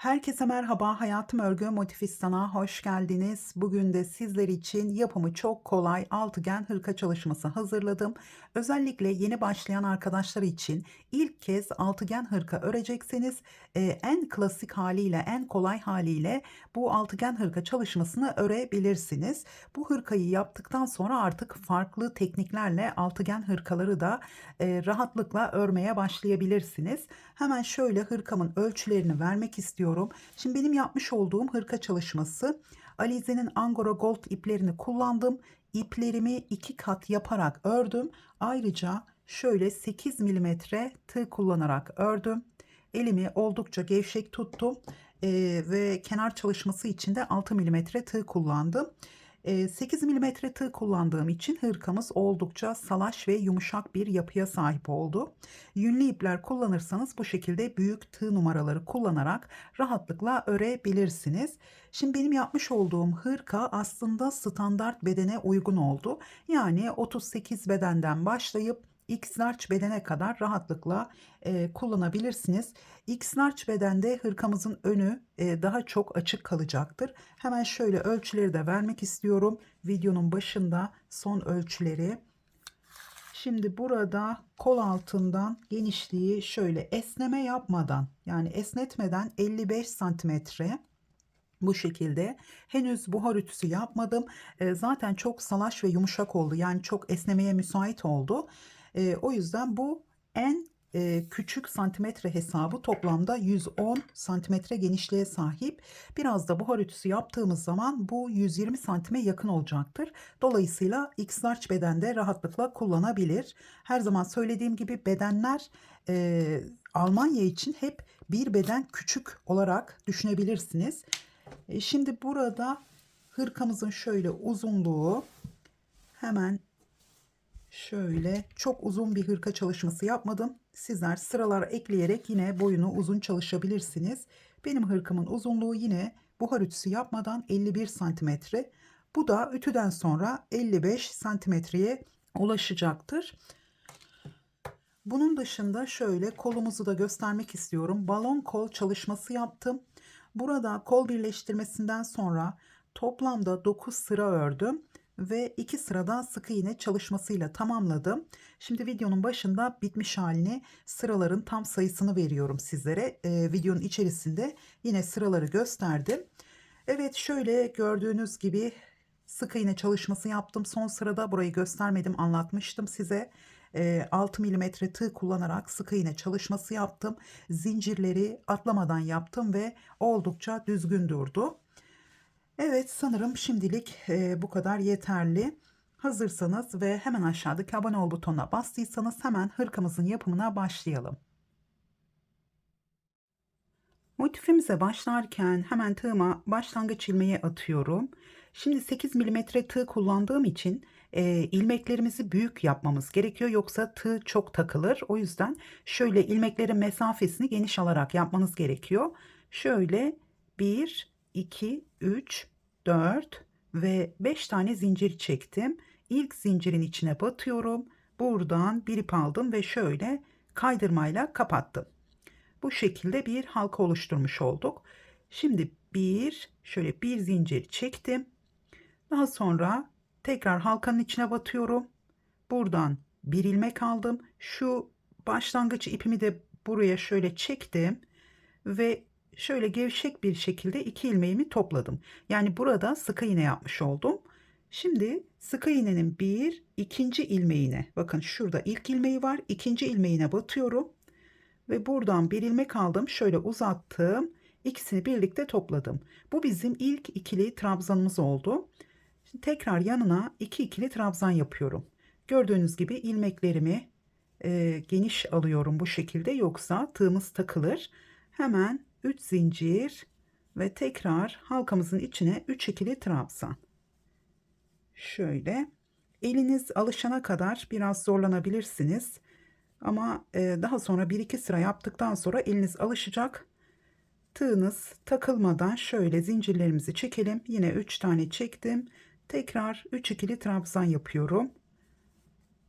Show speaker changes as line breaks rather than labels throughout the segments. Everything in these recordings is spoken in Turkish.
Herkese merhaba, Hayatım Örgü Motifistan'a hoş geldiniz. Bugün de sizler için yapımı çok kolay altıgen hırka çalışması hazırladım. Özellikle yeni başlayan arkadaşlar için ilk kez altıgen hırka örecekseniz en klasik haliyle, en kolay haliyle bu altıgen hırka çalışmasını örebilirsiniz. Bu hırkayı yaptıktan sonra artık farklı tekniklerle altıgen hırkaları da rahatlıkla örmeye başlayabilirsiniz. Hemen şöyle hırkamın ölçülerini vermek istiyorum. Şimdi benim yapmış olduğum hırka çalışması Alize'nin Angora Gold iplerini kullandım. İplerimi 2 kat yaparak ördüm. Ayrıca şöyle 8 milimetre tığ kullanarak ördüm. Elimi oldukça gevşek tuttum. Ve kenar çalışması için de 6 milimetre tığ kullandım. 8 milimetre tığ kullandığım için hırkamız oldukça salaş ve yumuşak bir yapıya sahip oldu. Yünlü ipler kullanırsanız bu şekilde büyük tığ numaraları kullanarak rahatlıkla örebilirsiniz. Şimdi benim yapmış olduğum hırka aslında standart bedene uygun oldu. Yani 38 bedenden başlayıp X large bedene kadar rahatlıkla kullanabilirsiniz. X large bedende hırkamızın önü daha çok açık kalacaktır. Hemen şöyle ölçüleri de vermek istiyorum. Videonun başında son ölçüleri. Şimdi burada kol altından genişliği şöyle esneme yapmadan, yani esnetmeden 55 santimetre, bu şekilde. Henüz buhar ütüsü yapmadım. Zaten çok salaş ve yumuşak oldu. Yani çok esnemeye müsait oldu. O yüzden bu en küçük santimetre hesabı toplamda 110 santimetre genişliğe sahip. Biraz da buhar ütüsü yaptığımız zaman bu 120 santime yakın olacaktır. Dolayısıyla X large bedende rahatlıkla kullanabilir. Her zaman söylediğim gibi bedenler Almanya için hep bir beden küçük olarak düşünebilirsiniz. Şimdi burada hırkamızın şöyle uzunluğu, hemen şöyle çok uzun bir hırka çalışması yapmadım. Sizler sıralar ekleyerek yine boyunu uzun çalışabilirsiniz. Benim hırkamın uzunluğu yine buhar ütüsü yapmadan 51 santimetre. Bu da ütüden sonra 55 santimetreye ulaşacaktır. Bunun dışında şöyle kolumuzu da göstermek istiyorum. Balon kol çalışması yaptım. Burada kol birleştirmesinden sonra toplamda 9 sıra ördüm ve 2 sırada sık iğne çalışmasıyla tamamladım. Şimdi videonun başında bitmiş halini, sıraların tam sayısını veriyorum sizlere. Videonun içerisinde yine sıraları gösterdim. Evet, şöyle gördüğünüz gibi sık iğne çalışması yaptım. Son sırada burayı göstermedim, anlatmıştım size. 6 milimetre tığ kullanarak sık iğne çalışması yaptım. Zincirleri atlamadan yaptım ve oldukça düzgün durdu. Evet, sanırım şimdilik bu kadar yeterli. Hazırsanız ve hemen aşağıdaki abone ol butonuna bastıysanız hemen hırkamızın yapımına başlayalım. Motifimize başlarken hemen tığıma başlangıç ilmeği atıyorum. Şimdi 8 milimetre tığ kullandığım için ilmeklerimizi büyük yapmamız gerekiyor. Yoksa tığ çok takılır. O yüzden şöyle ilmeklerin mesafesini geniş alarak yapmanız gerekiyor. Şöyle 1, 2, 3, 4 ve 5 tane zincir çektim. İlk zincirin içine batıyorum. Buradan bir ip aldım ve şöyle kaydırmayla kapattım. Bu şekilde bir halka oluşturmuş olduk. Şimdi şöyle bir zincir çektim. Daha sonra tekrar halkanın içine batıyorum. Buradan bir ilmek aldım. Şu başlangıç ipimi de buraya şöyle çektim ve şöyle gevşek bir şekilde 2 ilmeğimi topladım. Yani burada sık iğne yapmış oldum. Şimdi sık iğnenin ikinci ilmeğine, bakın şurada ilk ilmeği var, ikinci ilmeğine batıyorum ve buradan bir ilmek aldım, şöyle uzattım, ikisini birlikte topladım. Bu bizim ilk ikili trabzanımız oldu. Şimdi tekrar yanına iki ikili trabzan yapıyorum. Gördüğünüz gibi ilmeklerimi geniş alıyorum bu şekilde, yoksa tığımız takılır. Hemen 3 zincir ve tekrar halkamızın içine 3 ikili trabzan. Şöyle eliniz alışana kadar biraz zorlanabilirsiniz. Ama daha sonra bir iki sıra yaptıktan sonra eliniz alışacak. Tığınız takılmadan şöyle zincirlerimizi çekelim. Yine 3 tane çektim. Tekrar 3 ikili trabzan yapıyorum.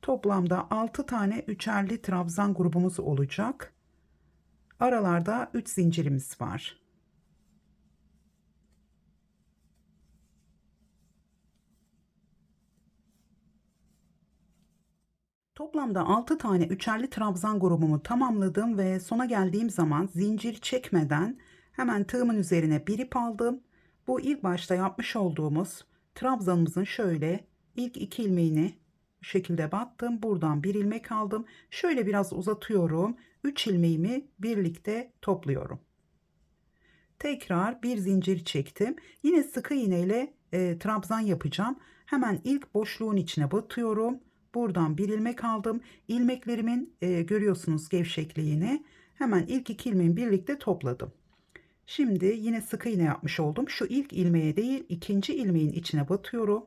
Toplamda 6 tane üçerli trabzan grubumuz olacak. Aralarda 3 zincirimiz var. Toplamda 6 tane üçerli trabzan grubumu tamamladım ve sona geldiğim zaman zincir çekmeden hemen tığımın üzerine bir ip aldım. Bu ilk başta yapmış olduğumuz trabzanımızın şöyle ilk 2 ilmeğini bu şekilde battım. Buradan bir ilmek aldım. Şöyle biraz uzatıyorum. 3 ilmeğimi birlikte topluyorum. Tekrar bir zincir çektim. Yine sık iğne ile trabzan yapacağım. Hemen ilk boşluğun içine batıyorum. Buradan bir ilmek aldım. İlmeklerimin görüyorsunuz gevşekliğini. Hemen ilk 2 ilmeğimi birlikte topladım. Şimdi yine sık iğne yapmış oldum. Şu ilk ilmeğe değil, ikinci ilmeğin içine batıyorum.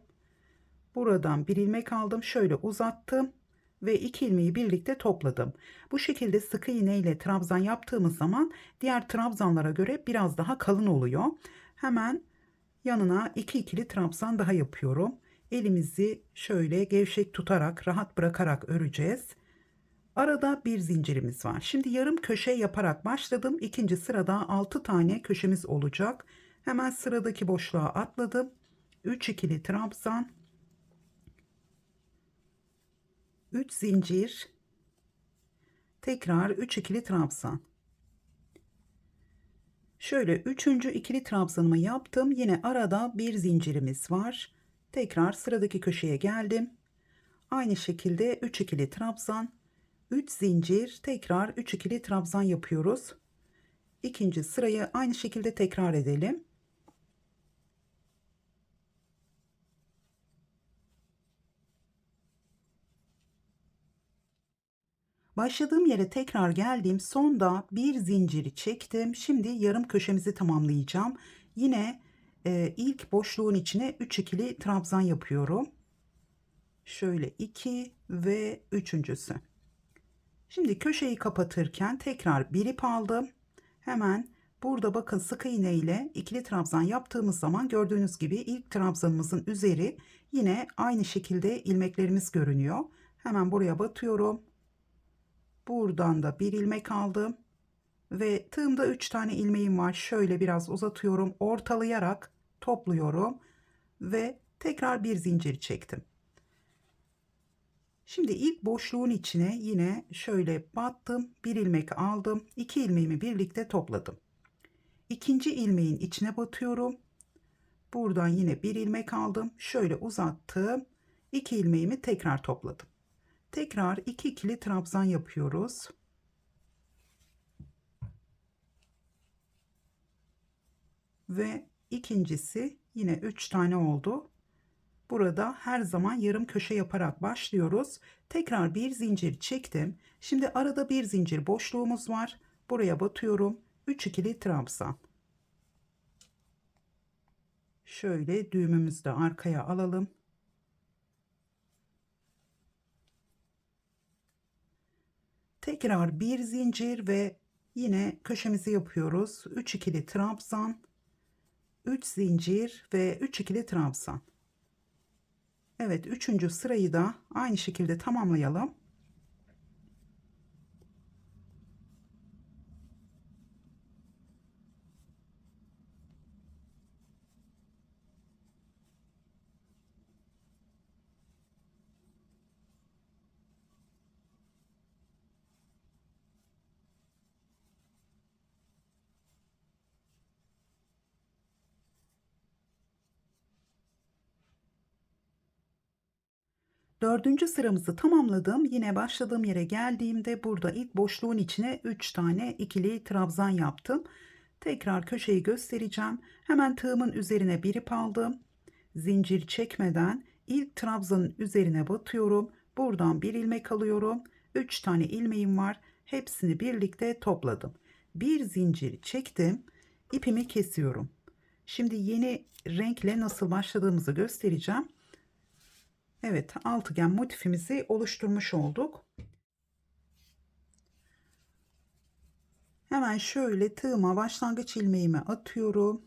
Buradan bir ilmek aldım. Şöyle uzattım ve 2 ilmeği birlikte topladım. Bu şekilde sık iğne ile trabzan yaptığımız zaman diğer trabzanlara göre biraz daha kalın oluyor. Hemen yanına 2 ikili trabzan daha yapıyorum. Elimizi şöyle gevşek tutarak, rahat bırakarak öreceğiz. Arada bir zincirimiz var. Şimdi yarım köşe yaparak başladım. İkinci sırada 6 tane köşemiz olacak. Hemen sıradaki boşluğa atladım. 3 ikili trabzan, 3 zincir, tekrar 3 ikili trabzan. Şöyle üçüncü ikili trabzanımı yaptım. Yine arada bir zincirimiz var. Tekrar sıradaki köşeye geldim. Aynı şekilde 3 ikili trabzan, 3 zincir, tekrar 3 ikili trabzan yapıyoruz. İkinci sırayı aynı şekilde tekrar edelim. Başladığım yere tekrar geldim. Sonda bir zinciri çektim. Şimdi yarım köşemizi tamamlayacağım. Yine ilk boşluğun içine 3 ikili trabzan yapıyorum. Şöyle 2 ve üçüncüsü. Şimdi köşeyi kapatırken tekrar bir ip aldım. Hemen burada bakın sık iğne ile ikili trabzan yaptığımız zaman gördüğünüz gibi ilk trabzanımızın üzeri yine aynı şekilde ilmeklerimiz görünüyor. Hemen buraya batıyorum. Buradan da bir ilmek aldım ve tığımda 3 tane ilmeğim var. Şöyle biraz uzatıyorum, ortalayarak topluyorum ve tekrar bir zincir çektim. Şimdi ilk boşluğun içine yine şöyle battım, bir ilmek aldım, 2 ilmeğimi birlikte topladım. İkinci ilmeğin içine batıyorum. Buradan yine bir ilmek aldım, şöyle uzattım, 2 ilmeğimi tekrar topladım. Tekrar 2 ikili trabzan yapıyoruz. Ve ikincisi yine 3 tane oldu. Burada her zaman yarım köşe yaparak başlıyoruz. Tekrar bir zincir çektim. Şimdi arada bir zincir boşluğumuz var. Buraya batıyorum. 3 ikili trabzan. Şöyle düğümümüzü de arkaya alalım. Tekrar bir zincir ve yine köşemizi yapıyoruz. 3 ikili trabzan, 3 zincir ve 3 ikili trabzan. Evet, üçüncü sırayı da aynı şekilde tamamlayalım. Dördüncü sıramızı tamamladım. Yine başladığım yere geldiğimde burada ilk boşluğun içine 3 tane ikili trabzan yaptım. Tekrar köşeyi göstereceğim. Hemen tığımın üzerine bir ip aldım. Zincir çekmeden ilk trabzanın üzerine batıyorum. Buradan bir ilmek alıyorum. 3 tane ilmeğim var. Hepsini birlikte topladım. Bir zincir çektim. İpimi kesiyorum. Şimdi yeni renkle nasıl başladığımızı göstereceğim. Evet, altıgen motifimizi oluşturmuş olduk. Hemen şöyle tığıma başlangıç ilmeğimi atıyorum.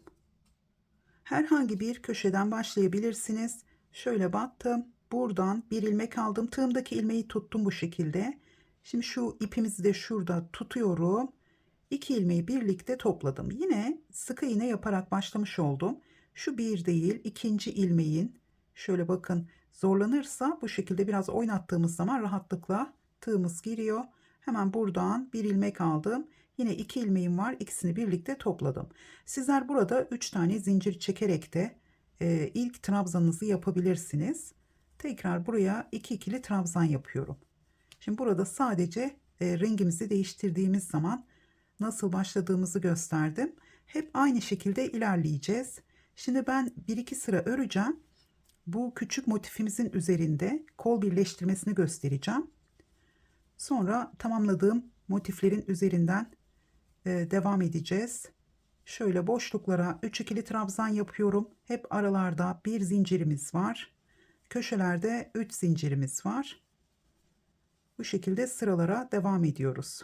Herhangi bir köşeden başlayabilirsiniz. Şöyle battım. Buradan bir ilmek aldım. Tığımdaki ilmeği tuttum bu şekilde. Şimdi şu ipimizi de şurada tutuyorum. 2 ilmeği birlikte topladım. Yine sık iğne yaparak başlamış oldum. Şu bir değil, ikinci ilmeğin şöyle bakın Zorlanırsa bu şekilde biraz oynattığımız zaman rahatlıkla tığımız giriyor. Hemen buradan bir ilmek aldım. Yine 2 ilmeğim var. İkisini birlikte topladım. Sizler burada 3 tane zincir çekerek de ilk trabzanınızı yapabilirsiniz. Tekrar buraya 2 ikili trabzan yapıyorum. Şimdi burada sadece rengimizi değiştirdiğimiz zaman nasıl başladığımızı gösterdim. Hep aynı şekilde ilerleyeceğiz. Şimdi ben 1-2 sıra öreceğim. Bu küçük motifimizin üzerinde kol birleştirmesini göstereceğim. Sonra tamamladığım motiflerin üzerinden devam edeceğiz. Şöyle boşluklara 3 ikili trabzan yapıyorum. Hep aralarda bir zincirimiz var. Köşelerde 3 zincirimiz var. Bu şekilde sıralara devam ediyoruz.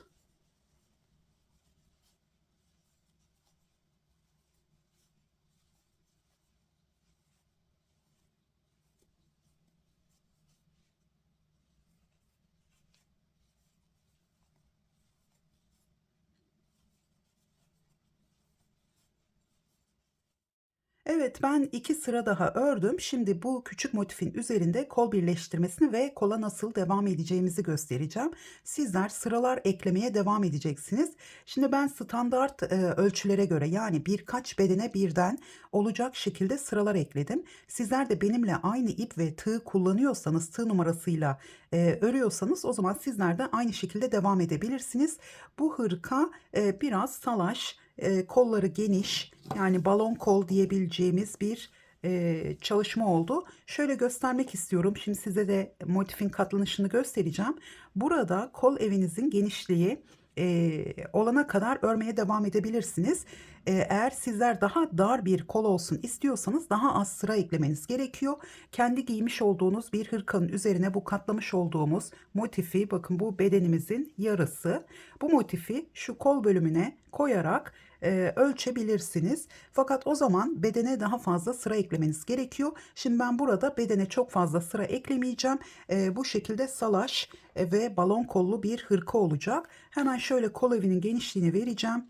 Evet, ben 2 sıra daha ördüm. Şimdi bu küçük motifin üzerinde kol birleştirmesini ve kola nasıl devam edeceğimizi göstereceğim. Sizler sıralar eklemeye devam edeceksiniz. Şimdi ben standart ölçülere göre, yani birkaç bedene birden olacak şekilde sıralar ekledim. Sizler de benimle aynı ip ve tığ kullanıyorsanız, tığ numarasıyla örüyorsanız, o zaman sizler de aynı şekilde devam edebilirsiniz. Bu hırka biraz salaş, kolları geniş, yani balon kol diyebileceğimiz bir çalışma oldu. Şöyle göstermek istiyorum. Şimdi size de motifin katlanışını göstereceğim. Burada kol evinizin genişliği olana kadar örmeye devam edebilirsiniz. Eğer sizler daha dar bir kol olsun istiyorsanız daha az sıra eklemeniz gerekiyor. Kendi giymiş olduğunuz bir hırkanın üzerine bu katlamış olduğumuz motifi, bakın bu bedenimizin yarısı. Bu motifi şu kol bölümüne koyarak ölçebilirsiniz. Fakat o zaman bedene daha fazla sıra eklemeniz gerekiyor. Şimdi ben burada bedene çok fazla sıra eklemeyeceğim. Bu şekilde salaş ve balon kollu bir hırka olacak. Hemen şöyle kol evinin genişliğini vereceğim.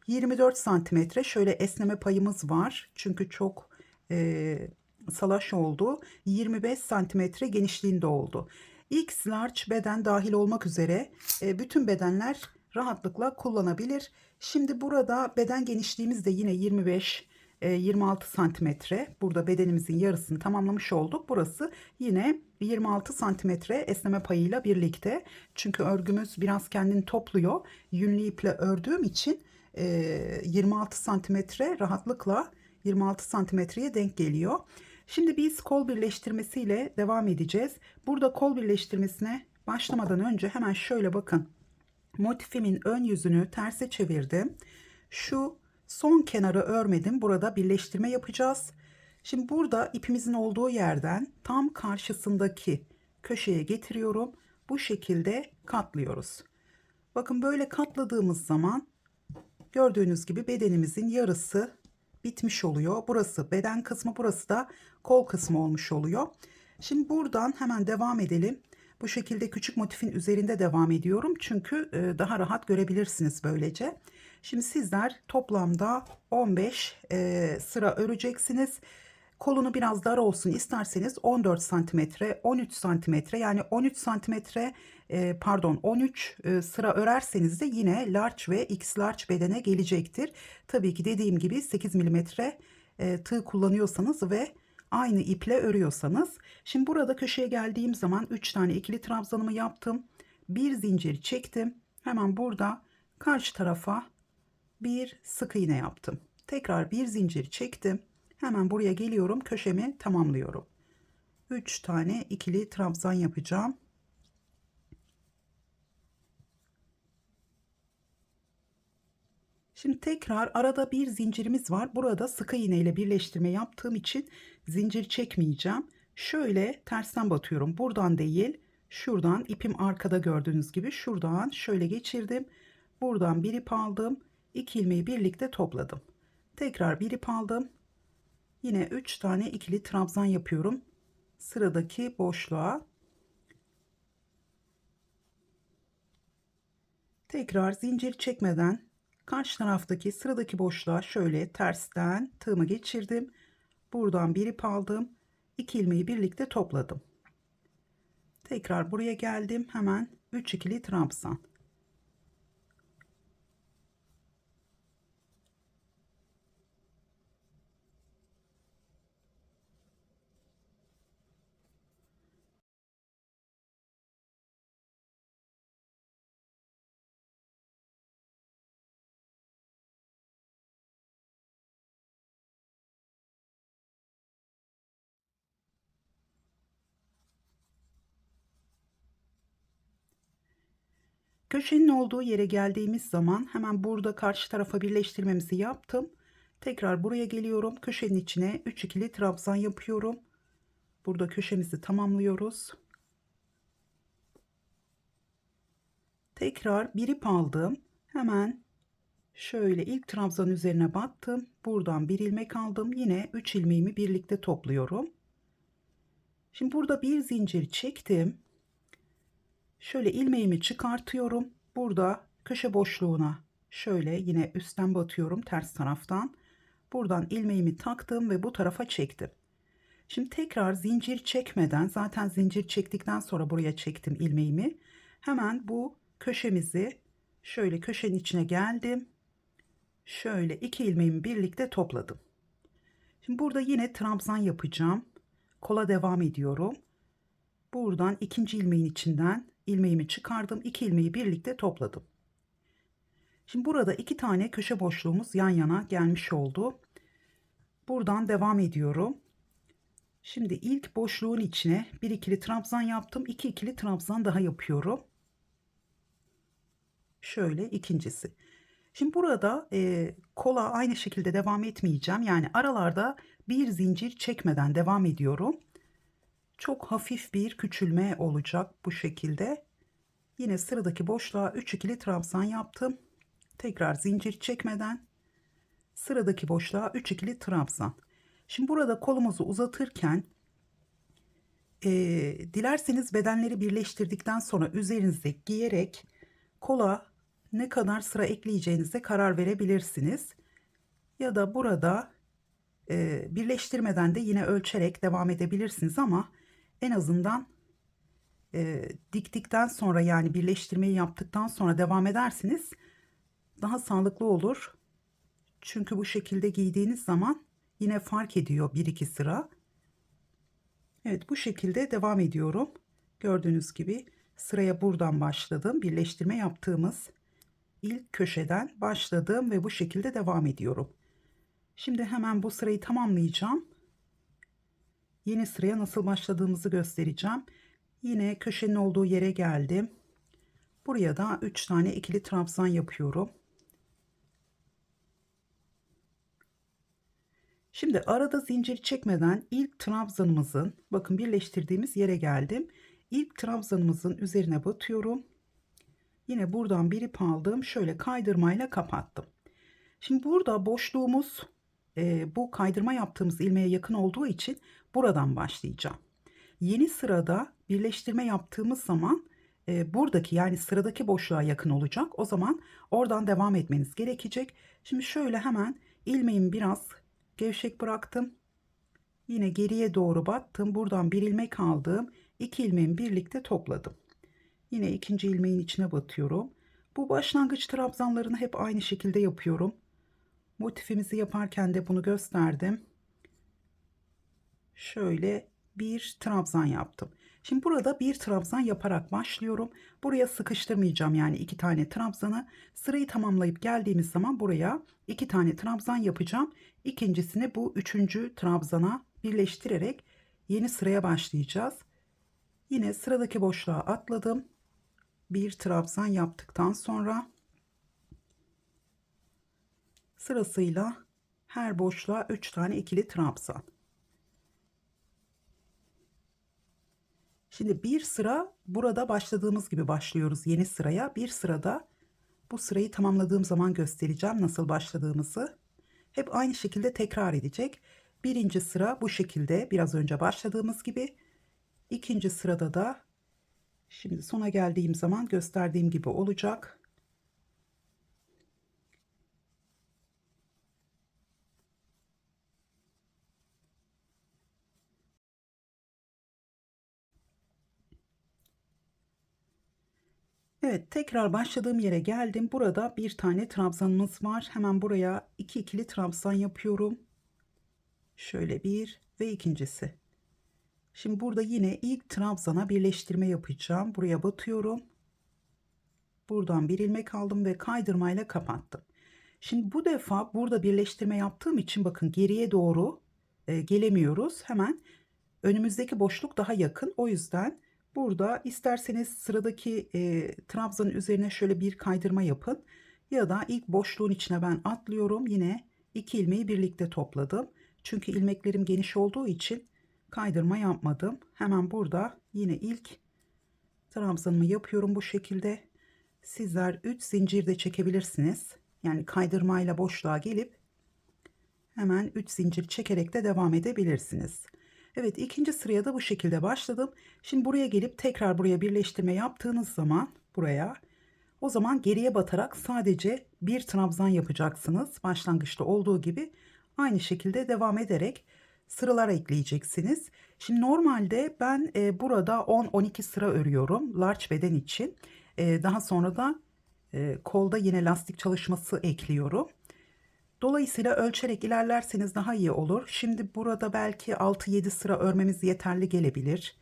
24 santimetre, şöyle esneme payımız var. Çünkü çok salaş oldu. 25 santimetre genişliğinde oldu. X large beden dahil olmak üzere bütün bedenler rahatlıkla kullanabilir. Şimdi burada beden genişliğimiz de yine 25-26 santimetre. Burada bedenimizin yarısını tamamlamış olduk. Burası yine 26 santimetre esneme payıyla birlikte. Çünkü örgümüz biraz kendini topluyor. Yünlü iple ördüğüm için 26 santimetre rahatlıkla 26 santimetreye denk geliyor. Şimdi biz kol birleştirmesiyle devam edeceğiz. Burada kol birleştirmesine başlamadan önce hemen şöyle bakın. Motifimin ön yüzünü terse çevirdim. Şu son kenarı örmedim. Burada birleştirme yapacağız. Şimdi burada ipimizin olduğu yerden tam karşısındaki köşeye getiriyorum. Bu şekilde katlıyoruz. Bakın böyle katladığımız zaman gördüğünüz gibi bedenimizin yarısı bitmiş oluyor. Burası beden kısmı, burası da kol kısmı olmuş oluyor. Şimdi buradan hemen devam edelim. Bu şekilde küçük motifin üzerinde devam ediyorum. Çünkü daha rahat görebilirsiniz böylece. Şimdi sizler toplamda 15 sıra öreceksiniz. Kolunu biraz dar olsun isterseniz 14 santimetre, 13 santimetre, yani 13 santimetre, pardon 13 sıra örerseniz de yine large ve x large bedene gelecektir. Tabii ki dediğim gibi 8 milimetre tığ kullanıyorsanız ve aynı iple örüyorsanız. Şimdi burada köşeye geldiğim zaman 3 tane ikili trabzanımı yaptım. Bir zincir çektim. Hemen burada karşı tarafa bir sık iğne yaptım. Tekrar bir zincir çektim. Hemen buraya geliyorum, köşemi tamamlıyorum. 3 tane ikili trabzan yapacağım. Şimdi tekrar arada bir zincirimiz var. Burada sık iğne ile birleştirme yaptığım için zincir çekmeyeceğim. Şöyle tersten batıyorum. Buradan değil, şuradan, ipim arkada gördüğünüz gibi şuradan şöyle geçirdim. Buradan bir ip aldım. 2 ilmeği birlikte topladım. Tekrar bir ip aldım. Yine 3 tane ikili trabzan yapıyorum. Sıradaki boşluğa. Tekrar zincir çekmeden karşı taraftaki sıradaki boşluğa şöyle tersten tığımı geçirdim. Buradan bir ip aldım. 2 ilmeği birlikte topladım. Tekrar buraya geldim. Hemen 3 ikili trabzan. Köşenin olduğu yere geldiğimiz zaman hemen burada karşı tarafa birleştirmemizi yaptım. Tekrar buraya geliyorum. Köşenin içine 3 ikili trabzan yapıyorum. Burada köşemizi tamamlıyoruz. Tekrar bir ip aldım. Hemen şöyle ilk trabzan üzerine battım. Buradan bir ilmek aldım. Yine 3 ilmeğimi birlikte topluyorum. Şimdi burada bir zincir çektim. Şöyle ilmeğimi çıkartıyorum. Burada köşe boşluğuna şöyle yine üstten batıyorum ters taraftan. Buradan ilmeğimi taktım ve bu tarafa çektim. Şimdi tekrar zincir çekmeden, zaten zincir çektikten sonra buraya çektim ilmeğimi. Hemen bu köşemizi şöyle köşenin içine geldim. Şöyle iki ilmeğimi birlikte topladım. Şimdi burada yine trabzan yapacağım. Kola devam ediyorum. Buradan ikinci ilmeğin içinden ilmeğimi çıkardım. İki ilmeği birlikte topladım. Şimdi burada iki tane köşe boşluğumuz yan yana gelmiş oldu. Buradan devam ediyorum. Şimdi ilk boşluğun içine bir ikili trabzan yaptım. İki ikili trabzan daha yapıyorum. Şöyle ikincisi. Şimdi burada kola aynı şekilde devam etmeyeceğim. Yani aralarda bir zincir çekmeden devam ediyorum. Çok hafif bir küçülme olacak bu şekilde. Yine sıradaki boşluğa 3 ikili trabzan yaptım. Tekrar zincir çekmeden sıradaki boşluğa 3 ikili trabzan. Şimdi burada kolumuzu uzatırken dilerseniz bedenleri birleştirdikten sonra üzerinize giyerek kola ne kadar sıra ekleyeceğinize karar verebilirsiniz. Ya da burada birleştirmeden de yine ölçerek devam edebilirsiniz ama en azından diktikten sonra yani birleştirmeyi yaptıktan sonra devam edersiniz daha sağlıklı olur. Çünkü bu şekilde giydiğiniz zaman yine fark ediyor bir iki sıra. Evet, bu şekilde devam ediyorum. Gördüğünüz gibi sıraya buradan başladım. Birleştirme yaptığımız ilk köşeden başladım ve bu şekilde devam ediyorum. Şimdi hemen bu sırayı tamamlayacağım. Yeni sıraya nasıl başladığımızı göstereceğim. Yine köşenin olduğu yere geldim. Buraya da 3 tane ikili trabzan yapıyorum. Şimdi arada zincir çekmeden ilk trabzanımızın, bakın birleştirdiğimiz yere geldim. İlk trabzanımızın üzerine batıyorum. Yine buradan bir ip aldım. Şöyle kaydırmayla kapattım. Şimdi burada boşluğumuz bu kaydırma yaptığımız ilmeğe yakın olduğu için buradan başlayacağım. Yeni sırada birleştirme yaptığımız zaman buradaki yani sıradaki boşluğa yakın olacak. O zaman oradan devam etmeniz gerekecek. Şimdi şöyle hemen ilmeğimi biraz gevşek bıraktım. Yine geriye doğru battım. Buradan bir ilmek aldım. İki ilmeğimi birlikte topladım. Yine ikinci ilmeğin içine batıyorum. Bu başlangıç trabzanlarını hep aynı şekilde yapıyorum. Motifimizi yaparken de bunu gösterdim. Şöyle bir trabzan yaptım. Şimdi burada bir trabzan yaparak başlıyorum. Buraya sıkıştırmayacağım yani iki tane trabzanı. Sırayı tamamlayıp geldiğimiz zaman buraya iki tane trabzan yapacağım. İkincisini bu üçüncü trabzana birleştirerek yeni sıraya başlayacağız. Yine sıradaki boşluğa atladım. Bir trabzan yaptıktan sonra sırasıyla her boşluğa 3 tane ikili trabzan. Şimdi bir sıra burada başladığımız gibi başlıyoruz yeni sıraya. Bir sırada bu sırayı tamamladığım zaman göstereceğim nasıl başladığımızı. Hep aynı şekilde tekrar edecek. Birinci sıra bu şekilde biraz önce başladığımız gibi. İkinci sırada da şimdi sona geldiğim zaman gösterdiğim gibi olacak. Evet, tekrar başladığım yere geldim. Burada bir tane trabzanımız var. Hemen buraya iki ikili trabzan yapıyorum. Şöyle bir ve ikincisi. Şimdi burada yine ilk trabzana birleştirme yapacağım. Buraya batıyorum. Buradan bir ilmek aldım ve kaydırmayla kapattım. Şimdi bu defa burada birleştirme yaptığım için bakın geriye doğru gelemiyoruz. Hemen önümüzdeki boşluk daha yakın. O yüzden burada isterseniz sıradaki trabzanın üzerine şöyle bir kaydırma yapın. Ya da ilk boşluğun içine ben atlıyorum. Yine iki ilmeği birlikte topladım. Çünkü ilmeklerim geniş olduğu için kaydırma yapmadım. Hemen burada yine ilk trabzanımı yapıyorum bu şekilde. Sizler 3 zincir de çekebilirsiniz. Yani kaydırmayla boşluğa gelip hemen 3 zincir çekerek de devam edebilirsiniz. Evet, ikinci sıraya da bu şekilde başladım. Şimdi buraya gelip tekrar buraya birleştirme yaptığınız zaman buraya, o zaman geriye batarak sadece bir trabzan yapacaksınız. Başlangıçta olduğu gibi aynı şekilde devam ederek sıralar ekleyeceksiniz. Şimdi normalde ben burada 10-12 sıra örüyorum large beden için. Daha sonra da kolda yine lastik çalışması ekliyorum. Dolayısıyla ölçerek ilerlerseniz daha iyi olur. Şimdi burada belki 6-7 sıra örmemiz yeterli gelebilir.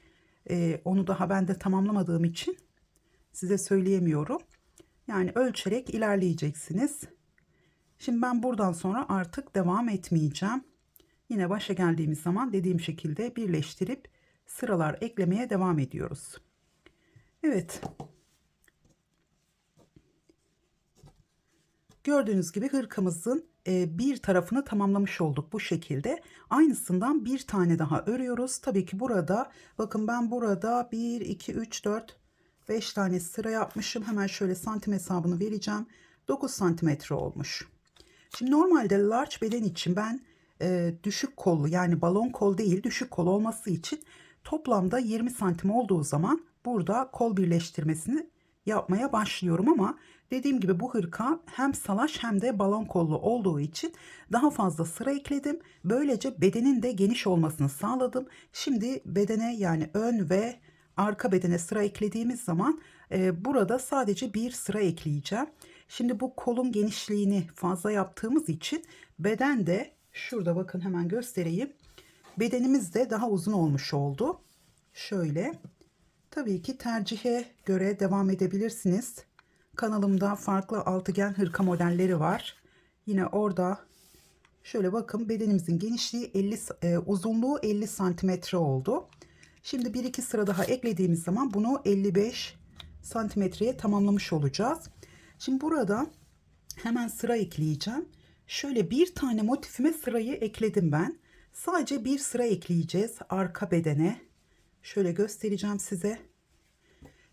Onu daha ben de tamamlamadığım için size söyleyemiyorum. Yani ölçerek ilerleyeceksiniz. Şimdi ben buradan sonra artık devam etmeyeceğim. Yine başa geldiğimiz zaman dediğim şekilde birleştirip sıralar eklemeye devam ediyoruz. Evet. Gördüğünüz gibi hırkamızın bir tarafını tamamlamış olduk bu şekilde. Aynısından bir tane daha örüyoruz. Tabii ki burada bakın ben burada 1, 2, 3, 4, 5 tane sıra yapmışım. Hemen şöyle santim hesabını vereceğim. 9 santimetre olmuş. Şimdi normalde large beden için ben düşük kollu yani balon kol değil düşük kol olması için toplamda 20 santim olduğu zaman burada kol birleştirmesini yapmaya başlıyorum ama dediğim gibi bu hırka hem salaş hem de balon kollu olduğu için daha fazla sıra ekledim. Böylece bedenin de geniş olmasını sağladım. Şimdi bedene yani ön ve arka bedene sıra eklediğimiz zaman burada sadece bir sıra ekleyeceğim. Şimdi bu kolun genişliğini fazla yaptığımız için beden de şurada bakın hemen göstereyim. Bedenimiz de daha uzun olmuş oldu. Şöyle. Tabii ki tercihe göre devam edebilirsiniz. Kanalımda farklı altıgen hırka modelleri var. Yine orada şöyle bakın bedenimizin genişliği 50 uzunluğu 50 santimetre oldu. Şimdi bir iki sıra daha eklediğimiz zaman bunu 55 santimetreye tamamlamış olacağız. Şimdi burada hemen sıra ekleyeceğim. Şöyle bir tane motifime sırayı ekledim ben. Sadece bir sıra ekleyeceğiz arka bedene. Şöyle göstereceğim size.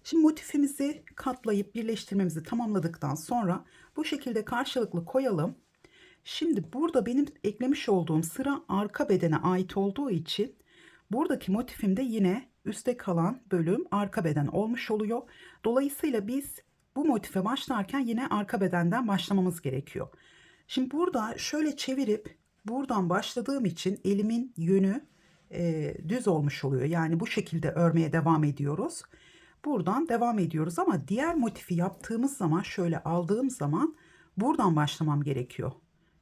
Şimdi motifimizi katlayıp birleştirmemizi tamamladıktan sonra bu şekilde karşılıklı koyalım. Şimdi burada benim eklemiş olduğum sıra arka bedene ait olduğu için buradaki motifimde yine üstte kalan bölüm arka beden olmuş oluyor. Dolayısıyla biz bu motife başlarken yine arka bedenden başlamamız gerekiyor. Şimdi burada şöyle çevirip buradan başladığım için elimin yönü düz olmuş oluyor. Yani bu şekilde örmeye devam ediyoruz. Buradan devam ediyoruz ama diğer motifi yaptığımız zaman şöyle aldığım zaman buradan başlamam gerekiyor.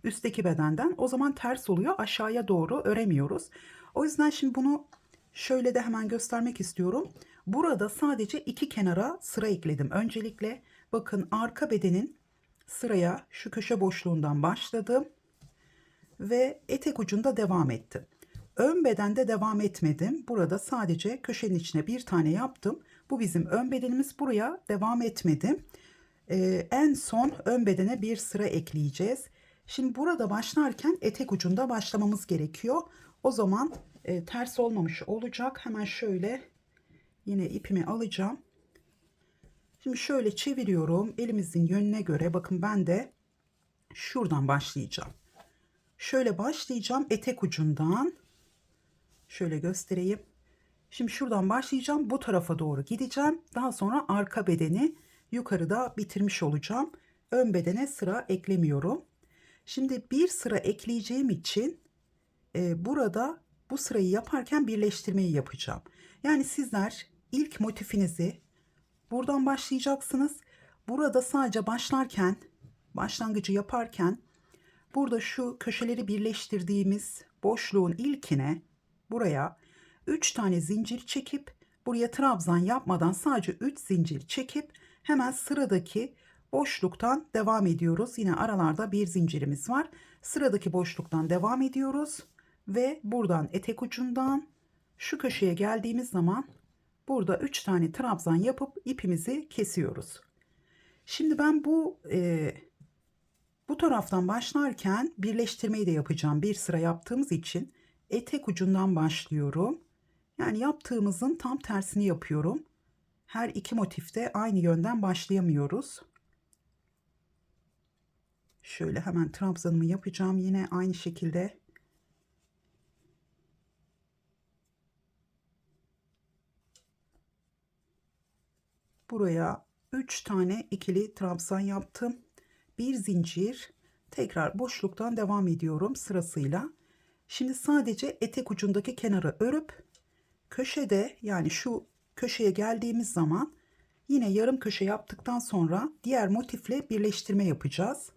Üstteki bedenden o zaman ters oluyor, aşağıya doğru öremiyoruz. O yüzden şimdi bunu şöyle de hemen göstermek istiyorum. Burada sadece iki kenara sıra ekledim. Öncelikle bakın arka bedenin sıraya şu köşe boşluğundan başladım ve etek ucunda devam ettim. Ön bedende devam etmedim. Burada sadece köşenin içine bir tane yaptım. Bu bizim ön bedenimiz. Buraya devam etmedim. En son ön bedene bir sıra ekleyeceğiz. Şimdi burada başlarken etek ucunda başlamamız gerekiyor. O zaman ters olmamış olacak. Hemen şöyle yine ipimi alacağım. Şimdi şöyle çeviriyorum. Elimizin yönüne göre bakın ben de şuradan başlayacağım. Şöyle başlayacağım etek ucundan. Şöyle göstereyim. Şimdi şuradan başlayacağım. Bu tarafa doğru gideceğim. Daha sonra arka bedeni yukarıda bitirmiş olacağım. Ön bedene sıra eklemiyorum. Şimdi bir sıra ekleyeceğim için burada bu sırayı yaparken birleştirmeyi yapacağım. Yani sizler ilk motifinizi Buradan başlayacaksınız. Burada sadece başlangıcı yaparken burada şu köşeleri birleştirdiğimiz boşluğun ilkine buraya 3 tane zincir çekip buraya trabzan yapmadan sadece 3 zincir çekip hemen sıradaki boşluktan devam ediyoruz. Yine aralarda bir zincirimiz var. Sıradaki boşluktan devam ediyoruz ve buradan etek ucundan şu köşeye geldiğimiz zaman burada 3 tane trabzan yapıp ipimizi kesiyoruz. Şimdi ben bu taraftan başlarken birleştirmeyi de yapacağım. Bir sıra yaptığımız için etek ucundan başlıyorum. Yani yaptığımızın tam tersini yapıyorum. Her iki motifte aynı yönden başlayamıyoruz. Şöyle hemen trabzanımı yapacağım. Yine aynı şekilde. Buraya 3 tane ikili trabzan yaptım. Bir zincir, tekrar boşluktan devam ediyorum sırasıyla. Şimdi sadece etek ucundaki kenarı örüp köşede, yani şu köşeye geldiğimiz zaman yine yarım köşe yaptıktan sonra diğer motifle birleştirme yapacağız.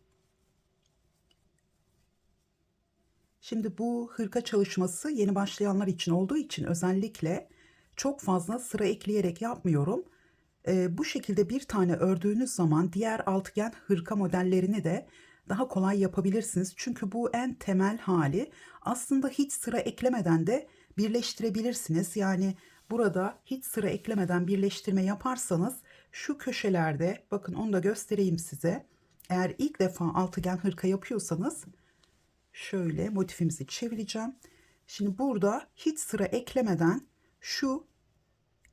Şimdi bu hırka çalışması yeni başlayanlar için olduğu için özellikle çok fazla sıra ekleyerek yapmıyorum. Bu şekilde bir tane ördüğünüz zaman diğer altıgen hırka modellerini de daha kolay yapabilirsiniz. Çünkü bu en temel hali. Aslında hiç sıra eklemeden de birleştirebilirsiniz. Yani burada hiç sıra eklemeden birleştirme yaparsanız şu köşelerde, bakın onu da göstereyim size. Eğer ilk defa altıgen hırka yapıyorsanız şöyle motifimizi çevireceğim. Şimdi burada hiç sıra eklemeden şu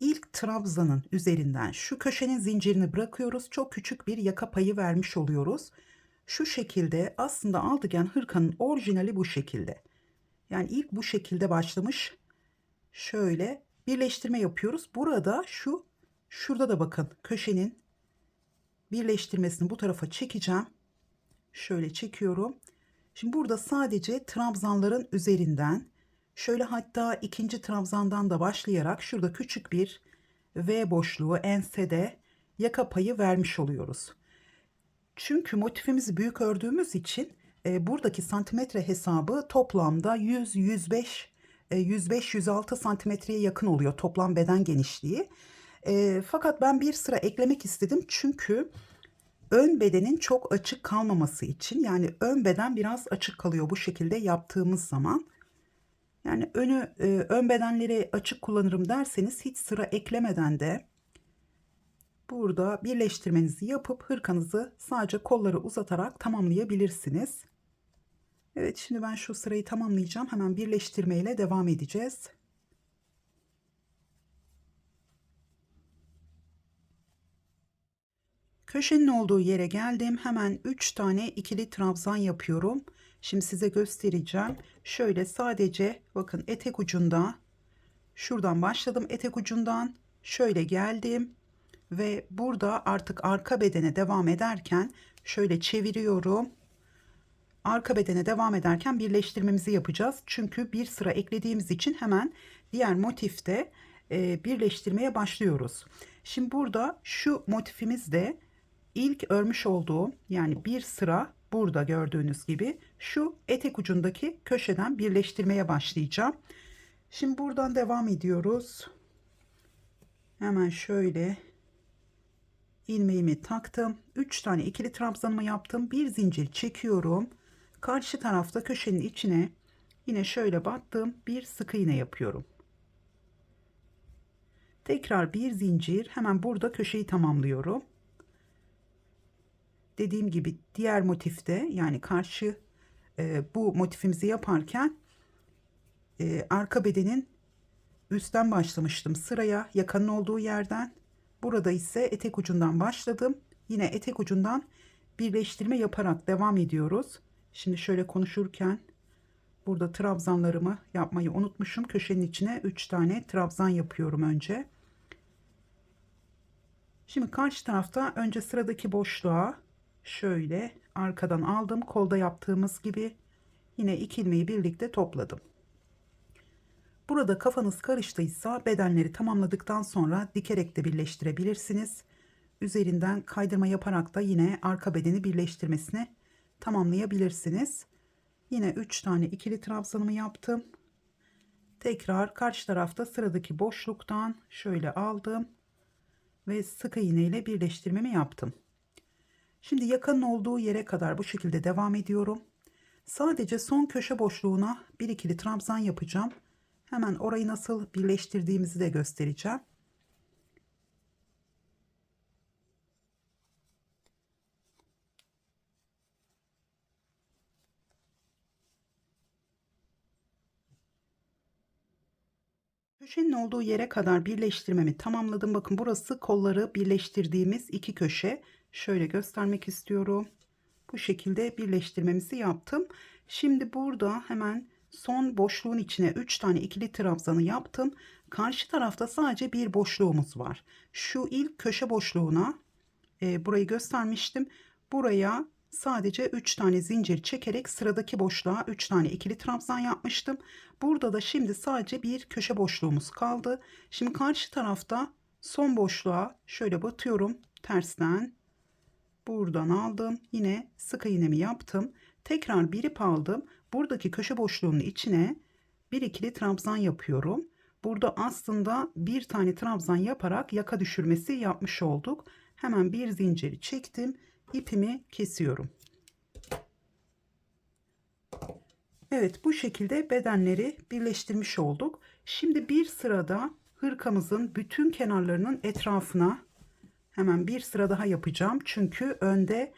İlk trabzanın üzerinden şu köşenin zincirini bırakıyoruz. Çok küçük bir yaka payı vermiş oluyoruz. Şu şekilde aslında altıgen hırkanın orijinali bu şekilde. Yani ilk bu şekilde başlamış. Şöyle birleştirme yapıyoruz. Burada şurada da bakın köşenin birleştirmesini bu tarafa çekeceğim. Şöyle çekiyorum. Şimdi burada sadece trabzanların üzerinden şöyle, hatta ikinci trabzandan da başlayarak şurada küçük bir V boşluğu ensede yaka payı vermiş oluyoruz. Çünkü motifimizi büyük ördüğümüz için buradaki santimetre hesabı toplamda 105-106 santimetreye yakın oluyor toplam beden genişliği. Fakat ben bir sıra eklemek istedim çünkü ön bedenin çok açık kalmaması için, yani ön beden biraz açık kalıyor bu şekilde yaptığımız zaman. Yani ön bedenleri açık kullanırım derseniz hiç sıra eklemeden de burada birleştirmenizi yapıp hırkanızı sadece kolları uzatarak tamamlayabilirsiniz. Evet, şimdi ben şu sırayı tamamlayacağım. Hemen birleştirmeyle devam edeceğiz. Köşenin olduğu yere geldim. Hemen 3 tane ikili trabzan yapıyorum. Şimdi size göstereceğim. Şöyle sadece bakın etek ucunda şuradan başladım, etek ucundan şöyle geldim ve burada artık arka bedene devam ederken şöyle çeviriyorum. Arka bedene devam ederken birleştirmemizi yapacağız. Çünkü bir sıra eklediğimiz için hemen diğer motifte birleştirmeye başlıyoruz. Şimdi burada şu motifimizde ilk örmüş olduğum, yani bir sıra burada gördüğünüz gibi şu etek ucundaki köşeden birleştirmeye başlayacağım. Şimdi buradan devam ediyoruz. Hemen şöyle ilmeğimi taktım. 3 tane ikili trabzanımı yaptım. Bir zincir çekiyorum. Karşı tarafta köşenin içine yine şöyle battım. Bir sık iğne yapıyorum. Tekrar bir zincir, hemen burada köşeyi tamamlıyorum. Dediğim gibi diğer motifte, yani karşı bu motifimizi yaparken arka bedenin üstten başlamıştım sıraya, yakanın olduğu yerden. Burada ise etek ucundan başladım. Yine etek ucundan birleştirme yaparak devam ediyoruz. Şimdi şöyle konuşurken burada trabzanlarımı yapmayı unutmuşum. Köşenin içine 3 tane trabzan yapıyorum önce. Şimdi karşı tarafta önce sıradaki boşluğa şöyle arkadan aldım. Kolda yaptığımız gibi yine 2 ilmeği birlikte topladım. Burada kafanız karıştıysa bedenleri tamamladıktan sonra dikerek de birleştirebilirsiniz. üzerinden kaydırma yaparak da yine arka bedeni birleştirmesini tamamlayabilirsiniz. Yine 3 tane ikili trabzanımı yaptım. Tekrar karşı tarafta sıradaki boşluktan şöyle aldım ve sık iğne ile birleştirmemi yaptım. Şimdi yakanın olduğu yere kadar bu şekilde devam ediyorum. Sadece son köşe boşluğuna bir ikili trabzan yapacağım. Hemen orayı nasıl birleştirdiğimizi de göstereceğim. Köşenin olduğu yere kadar birleştirmemi tamamladım. Bakın burası kolları birleştirdiğimiz iki köşe. Şöyle göstermek istiyorum. Bu şekilde birleştirmemizi yaptım. Şimdi burada hemen son boşluğun içine 3 tane ikili trabzanı yaptım. Karşı tarafta sadece bir boşluğumuz var. Şu ilk köşe boşluğuna burayı göstermiştim. Buraya sadece 3 tane zincir çekerek sıradaki boşluğa 3 tane ikili trabzan yapmıştım. Burada da şimdi sadece bir köşe boşluğumuz kaldı. Şimdi karşı tarafta son boşluğa şöyle batıyorum tersten. Buradan aldım. Yine sık iğnemi yaptım. Tekrar bir ip aldım. Buradaki köşe boşluğunun içine bir ikili trabzan yapıyorum. Burada aslında bir tane trabzan yaparak yaka düşürmesi yapmış olduk. Hemen bir zinciri çektim. İpimi kesiyorum. Evet, bu şekilde bedenleri birleştirmiş olduk. Şimdi bir sırada hırkamızın bütün kenarlarının etrafına hemen bir sıra daha yapacağım. Çünkü önde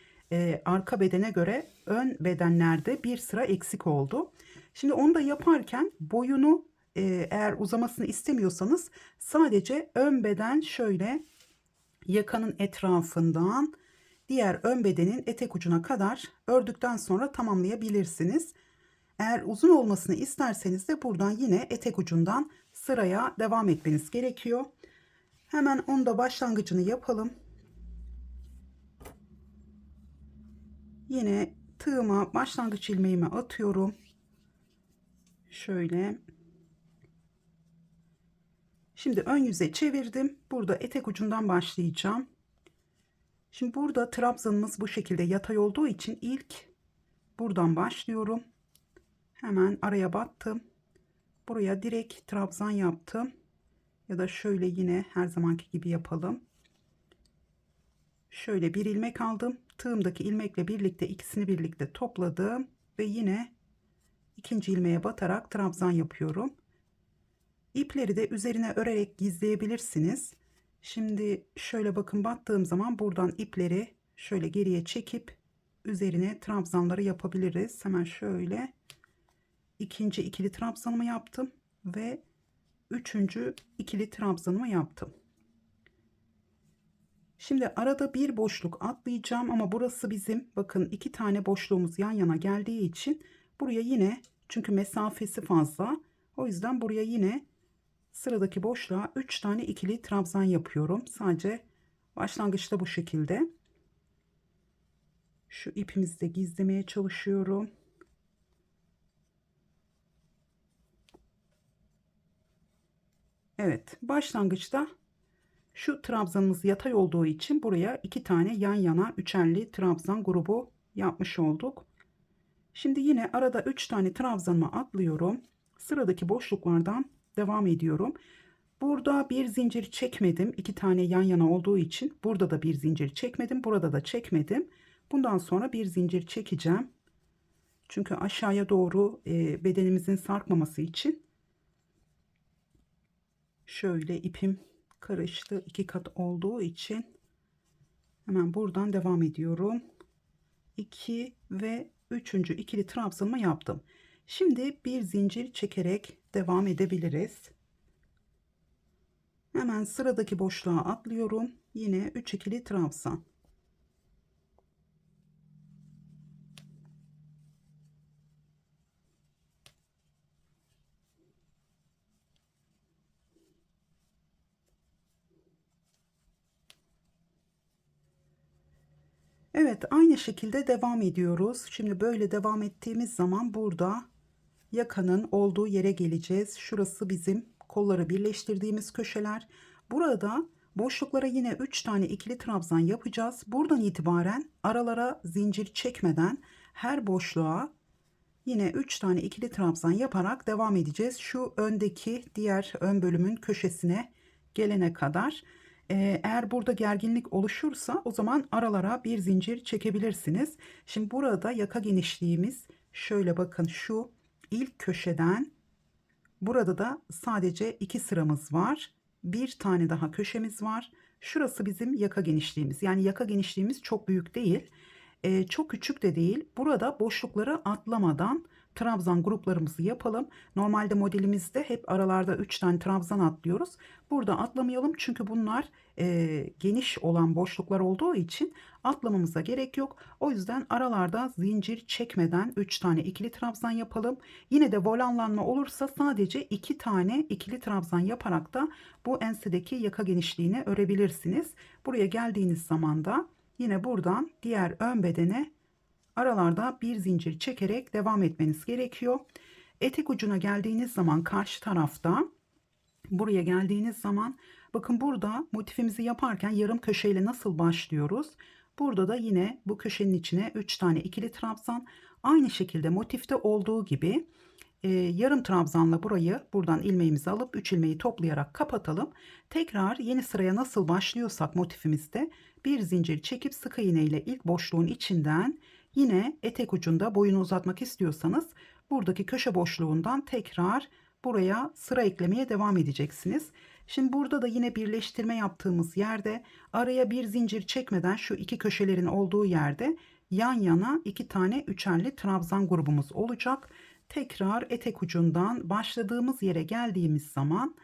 arka bedene göre ön bedenlerde bir sıra eksik oldu. Şimdi onu da yaparken boyunu eğer uzamasını istemiyorsanız sadece ön beden şöyle yakanın etrafından diğer ön bedenin etek ucuna kadar ördükten sonra tamamlayabilirsiniz. Eğer uzun olmasını isterseniz de buradan yine etek ucundan sıraya devam etmeniz gerekiyor. Hemen onu da başlangıcını yapalım. Yine tığıma başlangıç ilmeğimi atıyorum. Şöyle. Şimdi ön yüze çevirdim. Burada etek ucundan başlayacağım. Şimdi burada trabzanımız bu şekilde yatay olduğu için ilk buradan başlıyorum. Hemen araya battım. Buraya direkt trabzan yaptım. Ya da şöyle yine her zamanki gibi yapalım. Şöyle bir ilmek aldım. Tığımdaki ilmekle birlikte ikisini birlikte topladım ve yine ikinci ilmeğe batarak trabzan yapıyorum. İpleri de üzerine örerek gizleyebilirsiniz. Şimdi şöyle bakın, battığım zaman buradan ipleri şöyle geriye çekip üzerine trabzanları yapabiliriz. Hemen şöyle ikinci ikili trabzanımı yaptım ve üçüncü ikili trabzanımı yaptım. Şimdi arada bir boşluk atlayacağım ama burası bizim, bakın iki tane boşluğumuz yan yana geldiği için buraya yine, çünkü mesafesi fazla, o yüzden buraya yine sıradaki boşluğa 3 tane ikili trabzan yapıyorum. Sadece başlangıçta bu şekilde. Şu ipimizi de gizlemeye çalışıyorum. Evet, başlangıçta şu trabzanımız yatay olduğu için buraya 2 tane yan yana üçerli trabzan grubu yapmış olduk. Şimdi yine arada 3 tane trabzanımı atlıyorum. Sıradaki boşluklardan devam ediyorum. Burada bir zincir çekmedim. 2 tane yan yana olduğu için burada da bir zincir çekmedim. Burada da çekmedim. Bundan sonra bir zincir çekeceğim. Çünkü aşağıya doğru bedenimizin sarkmaması için. Şöyle ipim karıştı. 2 kat olduğu için hemen buradan devam ediyorum. 2 ve 3. ikili trabzanımı yaptım. Şimdi bir zincir çekerek devam edebiliriz. Hemen sıradaki boşluğa atlıyorum. Yine 3 ikili trabzan. Evet, aynı şekilde devam ediyoruz. Şimdi böyle devam ettiğimiz zaman burada yakanın olduğu yere geleceğiz. Şurası bizim kolları birleştirdiğimiz köşeler. Burada Boşluklara yine 3 tane ikili trabzan yapacağız. Buradan itibaren aralara zincir çekmeden her boşluğa yine 3 tane ikili trabzan yaparak devam edeceğiz. Şu öndeki diğer ön bölümün köşesine gelene kadar. Eğer burada gerginlik oluşursa o zaman aralara bir zincir çekebilirsiniz. Şimdi burada yaka genişliğimiz şöyle, bakın şu ilk köşeden burada da sadece 2 sıramız var. Bir tane daha köşemiz var. Şurası bizim yaka genişliğimiz. Yani yaka genişliğimiz çok büyük değil. Çok küçük de değil. Burada boşlukları atlamadan trabzan gruplarımızı yapalım. Normalde modelimizde hep aralarda 3 tane trabzan atlıyoruz. Burada atlamayalım çünkü bunlar geniş olan boşluklar olduğu için atlamamıza gerek yok. O yüzden aralarda zincir çekmeden 3 tane ikili trabzan yapalım. Yine de volanlanma olursa sadece 2 tane ikili trabzan yaparak da bu ensedeki yaka genişliğini örebilirsiniz. Buraya geldiğiniz zaman da yine buradan diğer ön bedene aralarda bir zincir çekerek devam etmeniz gerekiyor. Etek ucuna geldiğiniz zaman karşı tarafta, buraya geldiğiniz zaman bakın burada motifimizi yaparken yarım köşeyle nasıl başlıyoruz? Burada da yine bu köşenin içine 3 tane ikili trabzan, aynı şekilde motifte olduğu gibi yarım trabzanla burayı buradan ilmeğimizi alıp 3 ilmeği toplayarak kapatalım. Tekrar yeni sıraya nasıl başlıyorsak motifimizde bir zincir çekip sık iğne ile ilk boşluğun içinden, yine etek ucunda boyunu uzatmak istiyorsanız buradaki köşe boşluğundan tekrar buraya sıra eklemeye devam edeceksiniz. Şimdi burada da yine birleştirme yaptığımız yerde araya bir zincir çekmeden şu iki köşelerin olduğu yerde yan yana 2 tane üçerli trabzan grubumuz olacak. Tekrar etek ucundan başladığımız yere geldiğimiz zaman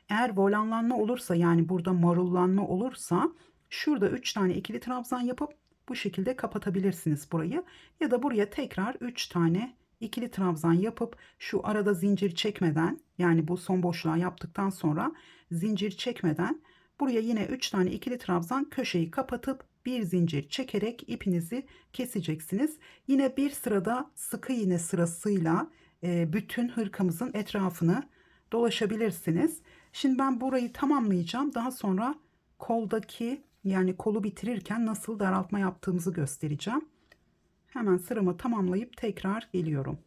eğer volanlanma olursa, yani burada marullanma olursa, şurada 3 tane ikili trabzan yapıp bu şekilde kapatabilirsiniz burayı. Ya da buraya tekrar 3 tane ikili trabzan yapıp şu arada zincir çekmeden, yani bu son boşluğa yaptıktan sonra zincir çekmeden buraya yine 3 tane ikili trabzan, köşeyi kapatıp bir zincir çekerek ipinizi keseceksiniz. Yine bir sırada sık iğne sırasıyla bütün hırkamızın etrafını dolaşabilirsiniz. Şimdi ben burayı tamamlayacağım. Daha sonra koldaki, yani kolu bitirirken nasıl daraltma yaptığımızı göstereceğim. Hemen sıramı tamamlayıp tekrar geliyorum.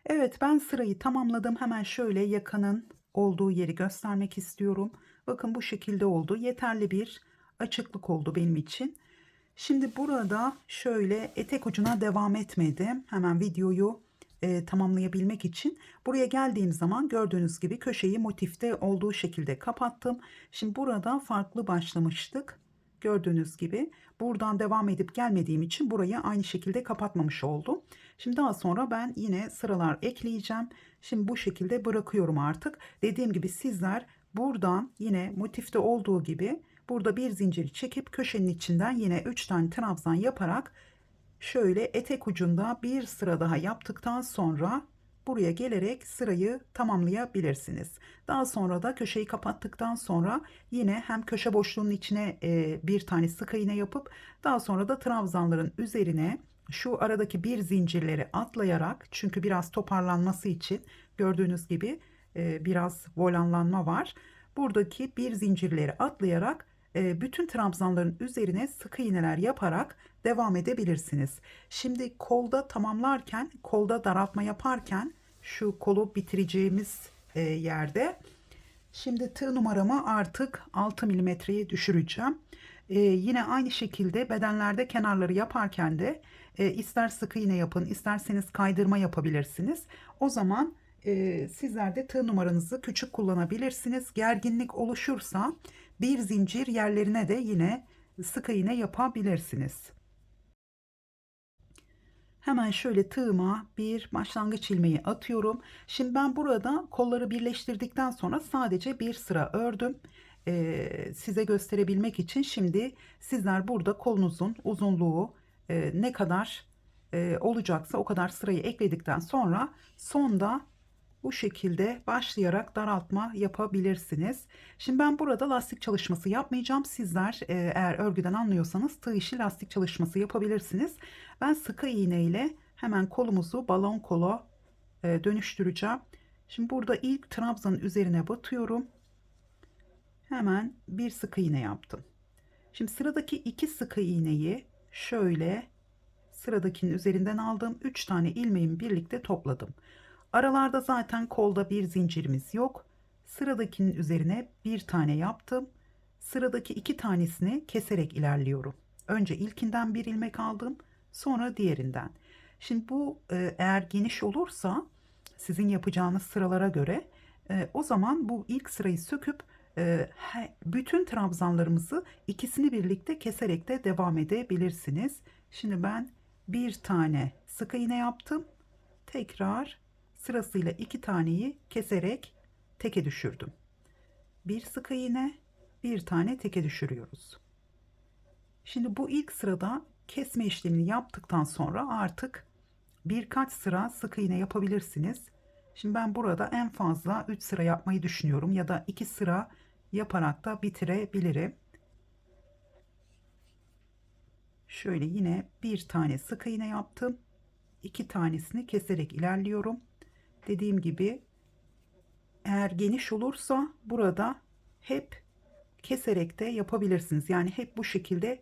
Evet, ben sırayı tamamladım. Hemen şöyle yakanın olduğu yeri göstermek istiyorum. Bakın bu şekilde oldu. Yeterli bir açıklık oldu benim için. Şimdi burada şöyle etek ucuna devam etmedim. Hemen videoyu tamamlayabilmek için buraya geldiğim zaman gördüğünüz gibi köşeyi motifte olduğu şekilde kapattım. Şimdi burada farklı başlamıştık. Gördüğünüz gibi buradan devam edip gelmediğim için burayı aynı şekilde kapatmamış oldum. Şimdi daha sonra ben yine sıralar ekleyeceğim. Şimdi bu şekilde bırakıyorum artık. Dediğim gibi sizler buradan yine motifte olduğu gibi burada bir zincir çekip köşenin içinden yine 3 tane trabzan yaparak şöyle etek ucunda bir sıra daha yaptıktan sonra buraya gelerek sırayı tamamlayabilirsiniz. Daha sonra da köşeyi kapattıktan sonra yine hem köşe boşluğunun içine bir tane sık iğne yapıp daha sonra da trabzanların üzerine şu aradaki bir zincirleri atlayarak, çünkü biraz toparlanması için gördüğünüz gibi biraz volanlanma var. Buradaki bir zincirleri atlayarak bütün trabzanların üzerine sık iğneler yaparak devam edebilirsiniz. Şimdi kolda tamamlarken, kolda daraltma yaparken şu kolu bitireceğimiz yerde şimdi tığ numaramı artık 6 milimetreye düşüreceğim. Yine aynı şekilde bedenlerde kenarları yaparken de ister sık iğne yapın, isterseniz kaydırma yapabilirsiniz. O zaman sizler de tığ numaranızı küçük kullanabilirsiniz. Gerginlik oluşursa bir zincir yerlerine de yine sık iğne yapabilirsiniz. Hemen şöyle tığıma bir başlangıç ilmeği atıyorum. Şimdi ben burada kolları birleştirdikten sonra sadece bir sıra ördüm. Size gösterebilmek için şimdi sizler burada kolunuzun uzunluğu ne kadar olacaksa o kadar sırayı ekledikten sonra sonda Bu şekilde başlayarak daraltma yapabilirsiniz. Şimdi ben burada lastik çalışması yapmayacağım. Sizler eğer örgüden anlıyorsanız tığ işi lastik çalışması yapabilirsiniz. Ben sıkı iğne ile hemen kolumuzu balon kola dönüştüreceğim. Şimdi burada ilk trabzanın üzerine batıyorum. Hemen bir sık iğne yaptım. Şimdi sıradaki iki sık iğneyi şöyle sıradakinin üzerinden aldım. 3 tane ilmeğimi birlikte topladım. Aralarda zaten kolda bir zincirimiz yok. Sıradakinin üzerine bir tane yaptım. Sıradaki iki tanesini keserek ilerliyorum. Önce ilkinden bir ilmek aldım, sonra diğerinden. Şimdi bu eğer geniş olursa sizin yapacağınız sıralara göre o zaman bu ilk sırayı söküp bütün trabzanlarımızı ikisini birlikte keserek de devam edebilirsiniz. Şimdi ben bir tane sık iğne yaptım. Tekrar sırasıyla iki taneyi keserek teke düşürdüm. Bir sık iğne, bir tane teke düşürüyoruz. Şimdi bu ilk sırada kesme işlemini yaptıktan sonra artık birkaç sıra sık iğne yapabilirsiniz. Şimdi ben burada en fazla 3 sıra yapmayı düşünüyorum ya da 2 sıra yaparak da bitirebilirim. Şöyle yine bir tane sık iğne yaptım. 2 tanesini keserek ilerliyorum. Dediğim gibi eğer geniş olursa burada hep keserek de yapabilirsiniz. Yani hep bu şekilde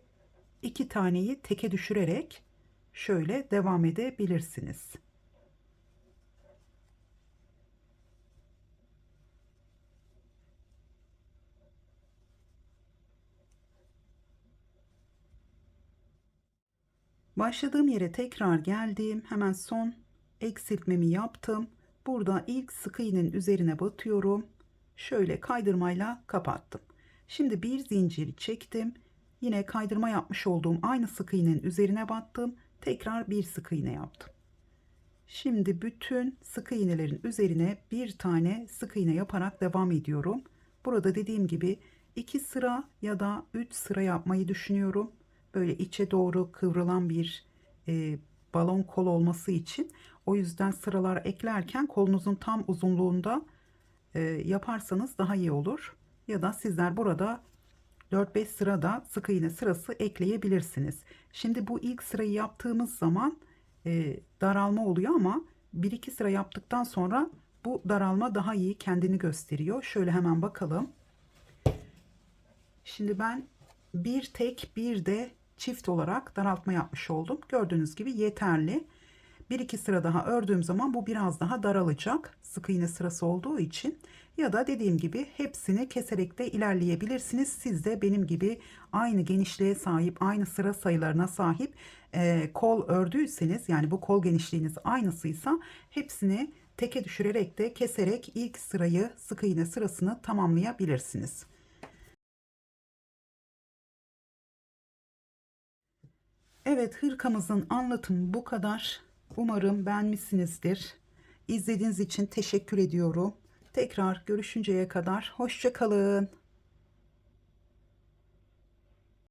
2 taneyi teke düşürerek şöyle devam edebilirsiniz. Başladığım yere tekrar geldim. Hemen son eksiltmemi yaptım. Burada ilk sık iğnenin üzerine batıyorum. Şöyle kaydırmayla kapattım. Şimdi bir zincir çektim. Yine kaydırma yapmış olduğum aynı sık iğnenin üzerine battım. Tekrar bir sık iğne yaptım. Şimdi bütün sık iğnelerin üzerine bir tane sık iğne yaparak devam ediyorum. Burada dediğim gibi 2 sıra ya da 3 sıra yapmayı düşünüyorum. Böyle içe doğru kıvrılan bir balon kol olması için. O yüzden sıralar eklerken kolunuzun tam uzunluğunda yaparsanız daha iyi olur. Ya da sizler burada 4-5 sırada sık iğne sırası ekleyebilirsiniz. Şimdi bu ilk sırayı yaptığımız zaman daralma oluyor ama 1-2 sıra yaptıktan sonra bu daralma daha iyi kendini gösteriyor. Şöyle hemen bakalım. Şimdi ben bir tek bir de çift olarak daraltma yapmış oldum. Gördüğünüz gibi yeterli. 1-2 sıra daha ördüğüm zaman bu biraz daha daralacak. Sık iğne sırası olduğu için. Ya da dediğim gibi hepsini keserek de ilerleyebilirsiniz. Siz de benim gibi aynı genişliğe sahip, aynı sıra sayılarına sahip kol ördüyseniz, yani bu kol genişliğiniz aynısıysa hepsini teke düşürerek de keserek ilk sırayı, sık iğne sırasını tamamlayabilirsiniz. Evet, hırkamızın anlatımı bu kadar. Umarım beğenmişsinizdir. İzlediğiniz için teşekkür ediyorum. Tekrar görüşünceye kadar hoşça kalın.